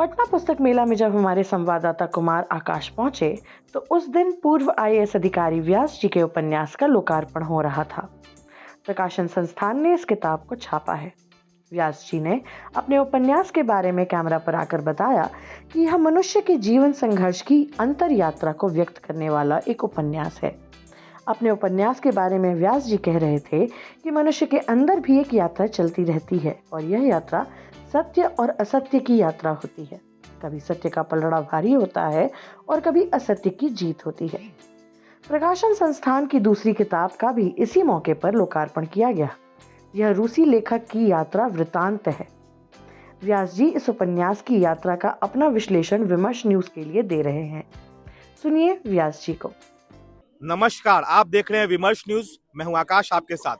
पटना पुस्तक मेला में जब हमारे संवाददाता कुमार आकाश पहुंचे तो उस दिन पूर्व आईएएस अधिकारी व्यास जी के उपन्यास का लोकार्पण हो रहा था। प्रकाशन संस्थान ने इस किताब को छापा है। व्यास जी ने अपने उपन्यास के बारे में कैमरा पर आकर बताया कि यह मनुष्य के जीवन संघर्ष की अंतर यात्रा को व्यक्त करने वाला एक उपन्यास है। अपने उपन्यास के बारे में व्यास जी कह रहे थे कि मनुष्य के अंदर भी एक यात्रा चलती रहती है और यह यात्रा सत्य और असत्य की यात्रा होती है। कभी सत्य का पलड़ा भारी होता है और कभी असत्य की जीत होती है। प्रकाशन संस्थान की दूसरी किताब का भी इसी मौके पर लोकार्पण किया गया। यह रूसी लेखक की यात्रा वृतांत है। व्यास जी इस उपन्यास की यात्रा का अपना विश्लेषण विमर्श न्यूज के लिए दे रहे हैं। सुनिए व्यास जी को। नमस्कार, आप देख रहे हैं विमर्श न्यूज। मैं हूं आकाश आपके साथ।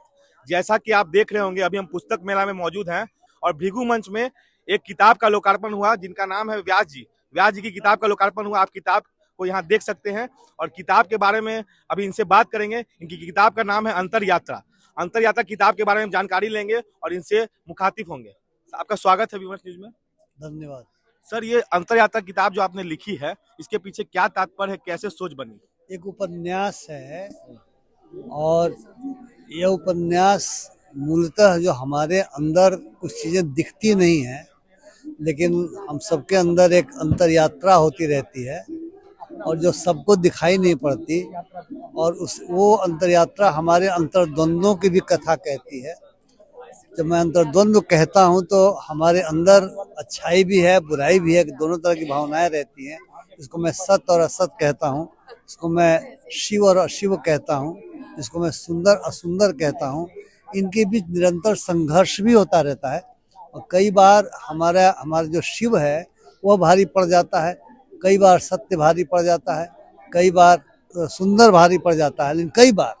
जैसा कि आप देख रहे होंगे, अभी हम पुस्तक मेला में मौजूद हैं और भृगु मंच में एक किताब का लोकार्पण हुआ जिनका नाम है व्यास जी। व्यास जी की किताब का लोकार्पण हुआ। आप किताब को यहाँ देख सकते हैं और किताब के बारे में अभी इनसे बात करेंगे। इनकी किताब का नाम है अंतर यात्रा। अंतर यात्रा किताब के बारे में जानकारी लेंगे और इनसे मुखातिब होंगे। आपका स्वागत है विमर्श न्यूज में। धन्यवाद सर, ये अंतर यात्रा किताब जो आपने लिखी है, इसके पीछे क्या तात्पर्य है, कैसे सोच बनी? एक उपन्यास है और यह उपन्यास मूलतः जो हमारे अंदर कुछ चीज़ें दिखती नहीं हैं, लेकिन हम सबके अंदर एक अंतर यात्रा होती रहती है और जो सबको दिखाई नहीं पड़ती, और वो अंतर यात्रा हमारे अंतर्द्वंद्वों की भी कथा कहती है। जब मैं अंतर्द्वंद्व कहता हूँ तो हमारे अंदर अच्छाई भी है, बुराई भी है, दोनों तरह की भावनाएं रहती हैं। इसको मैं सत्य और असत कहता हूँ, इसको मैं शिव और अशिव कहता हूँ, इसको मैं सुंदर असुंदर कहता हूँ। इनके बीच निरंतर संघर्ष भी होता रहता है और कई बार हमारा जो शिव है वह भारी पड़ जाता है, कई बार सत्य भारी पड़ जाता है, कई बार सुंदर भारी पड़ जाता है, लेकिन कई बार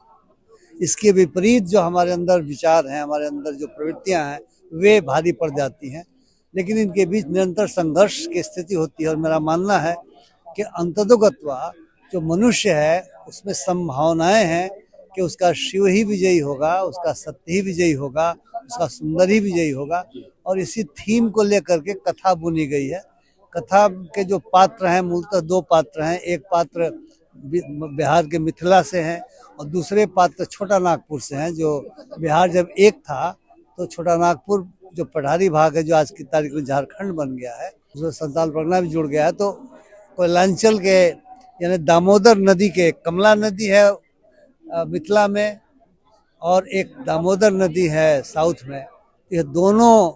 इसके विपरीत जो हमारे अंदर विचार हैं, हमारे अंदर जो प्रवृत्तियां हैं, वे भारी पड़ जाती हैं। लेकिन इनके बीच निरंतर संघर्ष की स्थिति होती है और मेरा मानना है कि अंततोगत्वा जो मनुष्य है उसमें संभावनाएं हैं कि उसका शिव ही विजयी होगा, उसका सत्य ही विजयी होगा, उसका सुंदर ही विजयी होगा। और इसी थीम को लेकर के कथा बुनी गई है। कथा के जो पात्र हैं, मूलतः दो पात्र हैं। एक पात्र बिहार के मिथिला से हैं और दूसरे पात्र छोटा नागपुर से हैं। जो बिहार जब एक था तो छोटा नागपुर जो पठारी भाग है, जो आज की तारीख में झारखंड बन गया है, उसमें संताल परगना भी जुड़ गया है। तो कोयलांचल के यानी दामोदर नदी के, कमला नदी है मिथिला में और एक दामोदर नदी है साउथ में। ये दोनों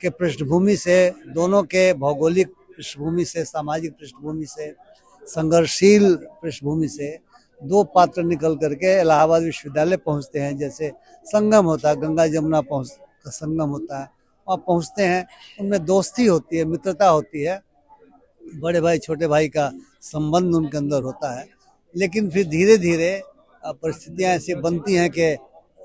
के पृष्ठभूमि से, दोनों के भौगोलिक पृष्ठभूमि से, सामाजिक पृष्ठभूमि से, संघर्षशील पृष्ठभूमि से दो पात्र निकल करके इलाहाबाद विश्वविद्यालय पहुंचते हैं। जैसे संगम होता है, गंगा जमुना का संगम होता है, वहाँ पहुंचते हैं। उनमें दोस्ती होती है, मित्रता होती है, बड़े भाई छोटे भाई का संबंध उनके अंदर होता है। लेकिन फिर धीरे धीरे परिस्थितियां ऐसी बनती हैं कि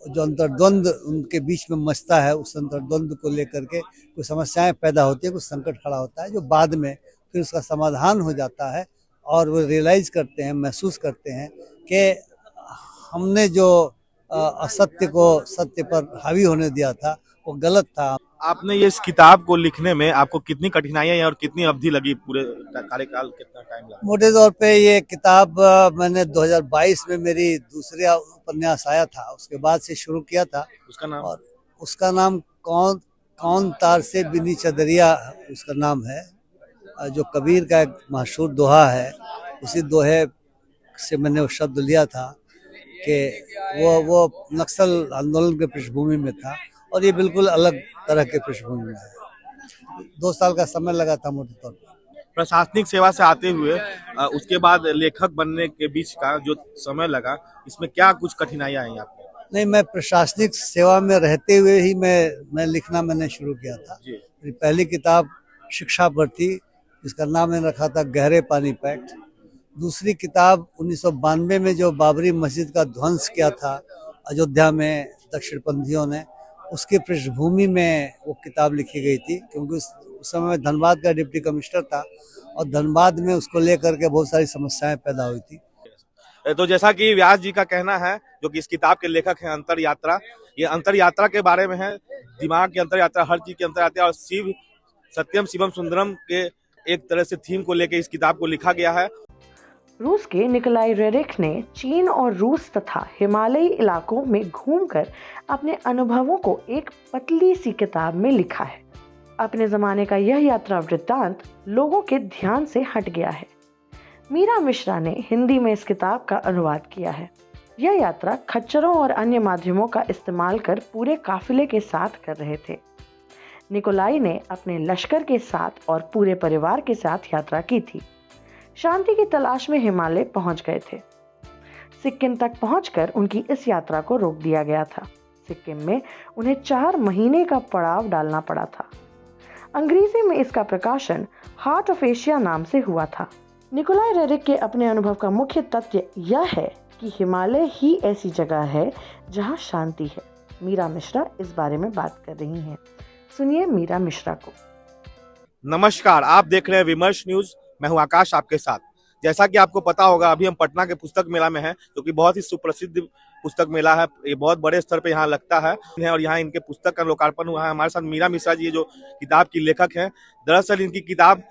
जो अंतर्द्वंद उनके बीच में मचता है, उस अंतर्द्वंद को लेकर के कुछ समस्याएं पैदा होती है, कुछ संकट खड़ा होता है, जो बाद में फिर उसका समाधान हो जाता है और वो रियलाइज करते हैं, महसूस करते हैं कि हमने जो असत्य को सत्य पर हावी होने दिया था वो गलत था। आपने ये इस किताब को लिखने में आपको कितनी कठिनाइयां हैं और कितनी अवधि लगी? पूरे कार्यकाल कितना टाइम लगा? मोटे तौर पे ये किताब मैंने 2022 में मेरी दूसरा उपन्यास आया था, उसके बाद से शुरू किया था। उसका नाम? और उसका नाम कौन तार से बिनी चदरिया उसका नाम है, जो कबीर का एक मशहूर दोहा है। उसी दोहे से मैंने वो शब्द लिया था कि वो नक्सल आंदोलन के पृष्ठभूमि में था और ये बिल्कुल अलग तरह के पृष्ठभूमि में है। 2 साल का समय लगा था मोटे तौर पर। प्रशासनिक सेवा से आते हुए उसके बाद लेखक बनने के बीच का जो समय लगा, इसमें क्या कुछ कठिनाइयां आई आपको? नहीं, मैं प्रशासनिक सेवा में रहते हुए ही मैं लिखना मैंने शुरू किया था। मेरी पहली किताब शिक्षा पर थी, जिसका नाम मैंने रखा था गहरे पानी पैक्ट। दूसरी किताब 1992 में जो बाबरी मस्जिद का ध्वंस किया था अयोध्या में दक्षिणपंथियों ने, उसकी पृष्ठभूमि में वो किताब लिखी गई थी, क्योंकि उस समय मैं धनबाद का डिप्टी कमिश्नर था और धनबाद में उसको लेकर के बहुत सारी समस्याएं पैदा हुई थी। तो जैसा कि व्यास जी का कहना है, जो कि इस किताब के लेखक हैं, अंतर यात्रा, ये अंतर यात्रा के बारे में है। दिमाग की अंतर यात्रा, हर चीज की अंतर यात्रा और शिव सत्यम शिवम सुंदरम के एक तरह से थीम को लेकर इस किताब को लिखा गया है। रूस के निकोलाई रेरिख ने चीन और रूस तथा हिमालयी इलाकों में घूमकर अपने अनुभवों को एक पतली सी किताब में लिखा है। अपने जमाने का यह यात्रा वृत्तांत लोगों के ध्यान से हट गया है। मीरा मिश्रा ने हिंदी में इस किताब का अनुवाद किया है। यह यात्रा खच्चरों और अन्य माध्यमों का इस्तेमाल कर पूरे काफिले के साथ कर रहे थे। निकोलाई ने अपने लश्कर के साथ और पूरे परिवार के साथ यात्रा की थी। शांति की तलाश में हिमालय पहुंच गए थे। सिक्किम तक पहुंचकर उनकी इस यात्रा को रोक दिया गया था। सिक्किम में उन्हें 4 महीने का पड़ाव डालना पड़ा था। अंग्रेजी में इसका प्रकाशन हार्ट ऑफ एशिया नाम से हुआ था। निकोलाई रेरिख के अपने अनुभव का मुख्य तथ्य यह है कि हिमालय ही ऐसी जगह है जहां शांति है। मीरा मिश्रा इस बारे में बात कर रही हैं। सुनिए मीरा मिश्रा को। नमस्कार, आप देख रहे हैं विमर्श न्यूज। मैं हूं आकाश आपके साथ। जैसा कि आपको पता होगा, अभी हम पटना के पुस्तक मेला में हैं, जो कि बहुत ही सुप्रसिद्ध पुस्तक मेला है। ये बहुत बड़े स्तर पे यहाँ लगता है और यहाँ इनके पुस्तक का लोकार्पण हुआ है। हमारे साथ मीरा मिश्रा जी, जो किताब की लेखक हैं। दरअसल इनकी किताब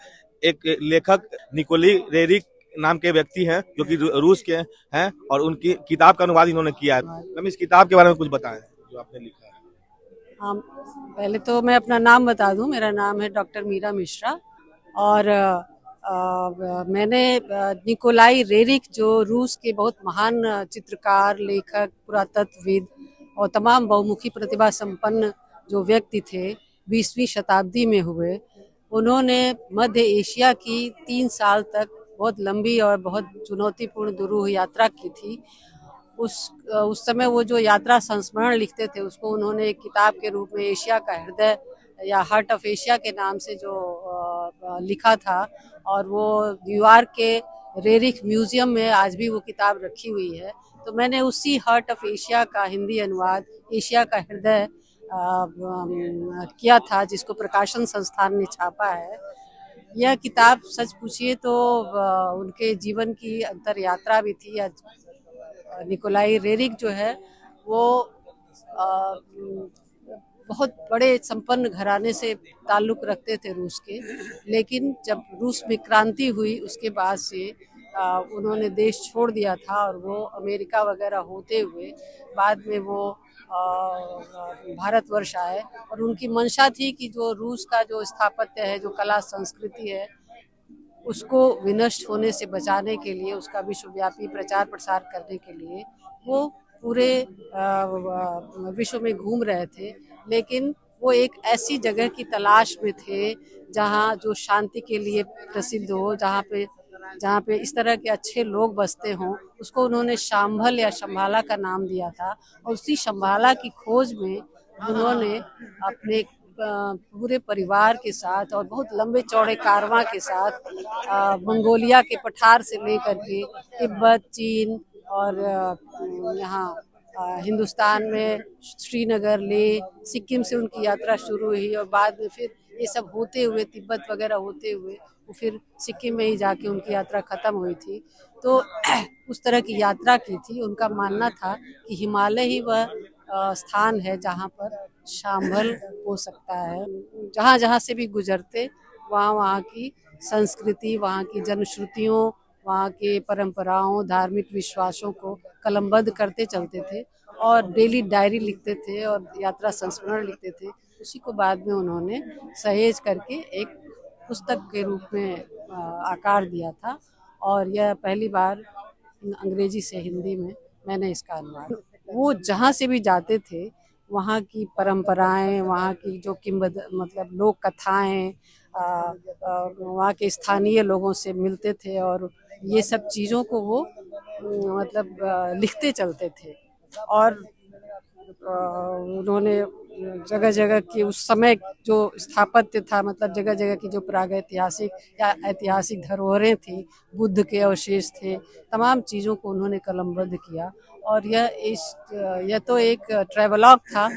एक लेखक निकोलाई रेरिख नाम के व्यक्ति हैं, जो कि रूस के हैं, और उनकी किताब का अनुवाद इन्होंने किया है। हम इस किताब के बारे में कुछ बताएं जो आपने लिखा है। हाँ, पहले तो मैं अपना नाम बता दूं। मेरा नाम है डॉक्टर मीरा मिश्रा और मैंने निकोलाई रेरिख, जो रूस के बहुत महान चित्रकार, लेखक, पुरातत्वविद और तमाम बहुमुखी प्रतिभा संपन्न जो व्यक्ति थे 20वीं शताब्दी में हुए, उन्होंने मध्य एशिया की 3 साल तक बहुत लंबी और बहुत चुनौतीपूर्ण दुरूह यात्रा की थी। उस समय वो जो यात्रा संस्मरण लिखते थे, उसको उन्होंने एक किताब के रूप में एशिया का हृदय या हार्ट ऑफ एशिया के नाम से जो लिखा था, और वो न्यूयॉर्क के रेरिख म्यूजियम में आज भी वो किताब रखी हुई है। तो मैंने उसी हार्ट ऑफ एशिया का हिंदी अनुवाद एशिया का हृदय किया था, जिसको प्रकाशन संस्थान ने छापा है। यह किताब सच पूछिए तो उनके जीवन की अंतर यात्रा भी थी। निकोलाई रेरिख जो है वो बहुत बड़े संपन्न घराने से ताल्लुक़ रखते थे रूस के, लेकिन जब रूस में क्रांति हुई उसके बाद से उन्होंने देश छोड़ दिया था और वो अमेरिका वगैरह होते हुए बाद में वो भारतवर्ष आए। और उनकी मंशा थी कि जो रूस का जो स्थापत्य है, जो कला संस्कृति है, उसको विनष्ट होने से बचाने के लिए, उसका विश्वव्यापी प्रचार प्रसार करने के लिए वो पूरे विश्व में घूम रहे थे। लेकिन वो एक ऐसी जगह की तलाश में थे जहाँ जो शांति के लिए प्रसिद्ध हो, जहाँ पे इस तरह के अच्छे लोग बसते हों। उसको उन्होंने शांभल या शंभाला का नाम दिया था। और उसी शंभाला की खोज में उन्होंने अपने पूरे परिवार के साथ और बहुत लंबे चौड़े कारवां के साथ मंगोलिया के पठार से लेकर के तिब्बत, चीन और यहाँ हिंदुस्तान में श्रीनगर, लेह, सिक्किम से उनकी यात्रा शुरू हुई और बाद में फिर ये सब होते हुए तिब्बत वगैरह होते हुए वो फिर सिक्किम में ही जाके उनकी यात्रा ख़त्म हुई थी। तो उस तरह की यात्रा की थी। उनका मानना था कि हिमालय ही वह स्थान है जहाँ पर शांभल हो सकता है। जहाँ जहाँ से भी गुजरते वहाँ वहाँ की संस्कृति, वहाँ की जनश्रुतियों, वहाँ के परंपराओं, धार्मिक विश्वासों को कलमबद्ध करते चलते थे और डेली डायरी लिखते थे और यात्रा संस्मरण लिखते थे। उसी को बाद में उन्होंने सहेज करके एक पुस्तक के रूप में आकार दिया था और यह पहली बार अंग्रेजी से हिंदी में मैंने इसका अनुवाद। वो जहाँ से भी जाते थे वहाँ की परंपराएं, वहाँ की जो मतलब लोक कथाएं, वहाँ के स्थानीय लोगों से मिलते थे और ये सब चीज़ों को वो मतलब लिखते चलते थे। और उन्होंने जगह जगह की उस समय जो स्थापत्य था, मतलब जगह जगह की जो प्रागैतिहासिक या ऐतिहासिक धरोहरें थी, बुद्ध के अवशेष थे, तमाम चीज़ों को उन्होंने कलमबद्ध किया। और यह तो एक ट्रैवलॉग था।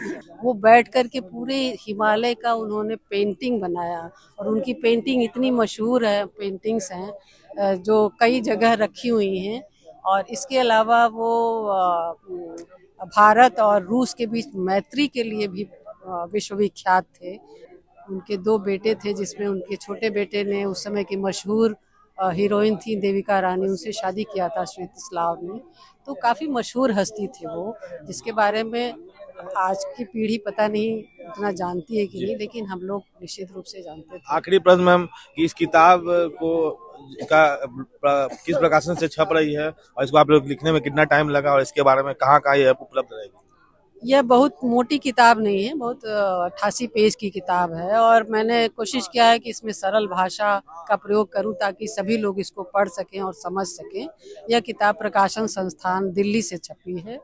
वो बैठ कर के पूरे हिमालय का उन्होंने पेंटिंग बनाया और उनकी पेंटिंग इतनी मशहूर है, पेंटिंग्स हैं जो कई जगह रखी हुई हैं। और इसके अलावा वो भारत और रूस के बीच मैत्री के लिए भी विश्वविख्यात थे। उनके 2 बेटे थे, जिसमें उनके छोटे बेटे ने उस समय की मशहूर हीरोइन थी देविका रानी, उनसे शादी किया था स्वेतिस्लाव ने। तो काफ़ी मशहूर हस्ती थे वो, जिसके बारे में आज की पीढ़ी पता नहीं उतना जानती है कि नहीं, लेकिन हम लोग निश्चित रूप से जानते थे। आखिरी प्रश्न मैम कि इस किताब को किस प्रकाशन से छप रही है और इसको आप लोग लिखने में कितना टाइम लगा और इसके बारे में कहाँ ये उपलब्ध रहेगी? यह बहुत मोटी किताब नहीं है, बहुत 88 पेज की किताब है और मैंने कोशिश किया है कि इसमें सरल भाषा का प्रयोग करूं ताकि सभी लोग इसको पढ़ सकें और समझ सकें। यह किताब प्रकाशन संस्थान दिल्ली से छपी है